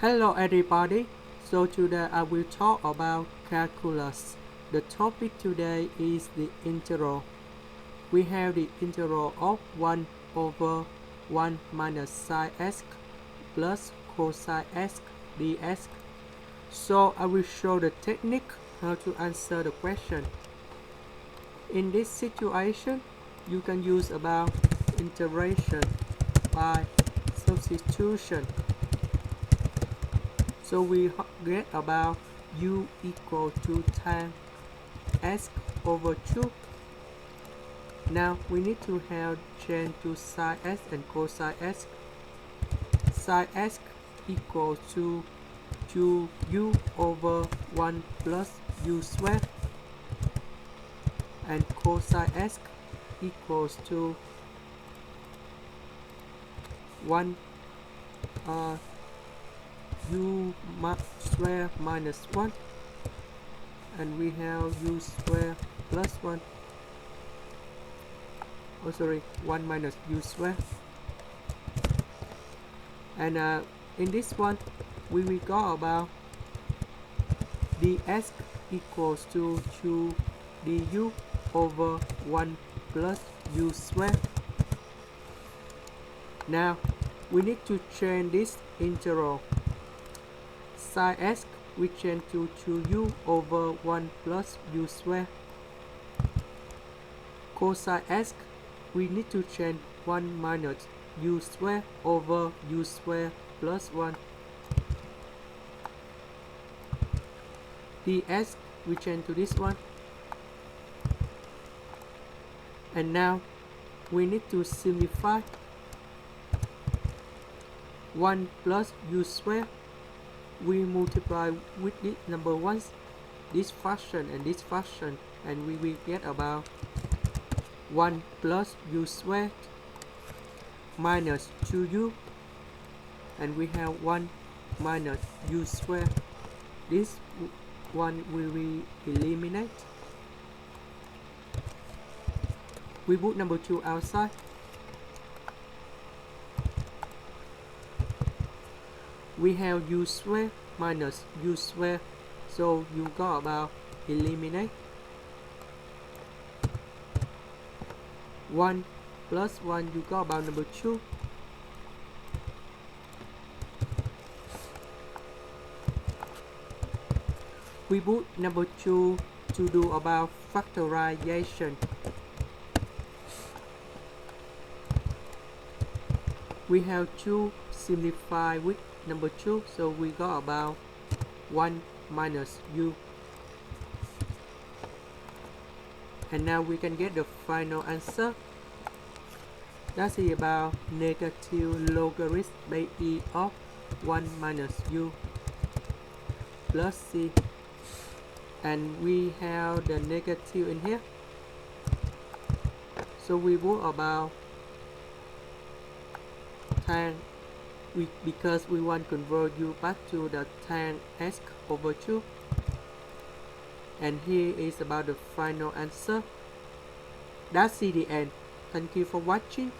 Hello everybody, so today I will talk about calculus. The topic today is the integral. We have the integral of 1 over 1 minus sine x plus cosine x dx. So I will show the technique how to answer the question. In this situation, you can use about integration by substitution. So we get about u equal to tan x over 2. Now we need to have change to sine x and cosine x. Sine x equals to 2u over 1 plus u squared, and cosine x equals to 1 u square minus 1, and we have u square plus 1. Oh sorry, 1 minus u square. And in this one we will go about dx equals to 2 du over 1 plus u square. Now we need to change this integral. Sine x we change to 2u over 1 plus u square. Cosine x we need to change 1 minus u square over u square plus 1. Dx we change to this one. And now we need to simplify. 1 plus u square we multiply with this number ones, this fraction and this fraction, and we will get about 1 plus u squared minus 2u, and we have 1 minus u squared. This one we will eliminate. We put number 2 outside. We have u squared minus u squared, so you got about eliminate. 1 plus 1, you got about number 2. We put number 2 to do about factorization. We have 2 simplify with number 2, so we got about 1 minus u. And now we can get the final answer. That's about negative logarithm base e of 1 minus u plus c. And we have the negative in here, so we put about tan, because we want to convert u back to the tan x over 2. And here is about the final answer. That's the end. Thank you for watching.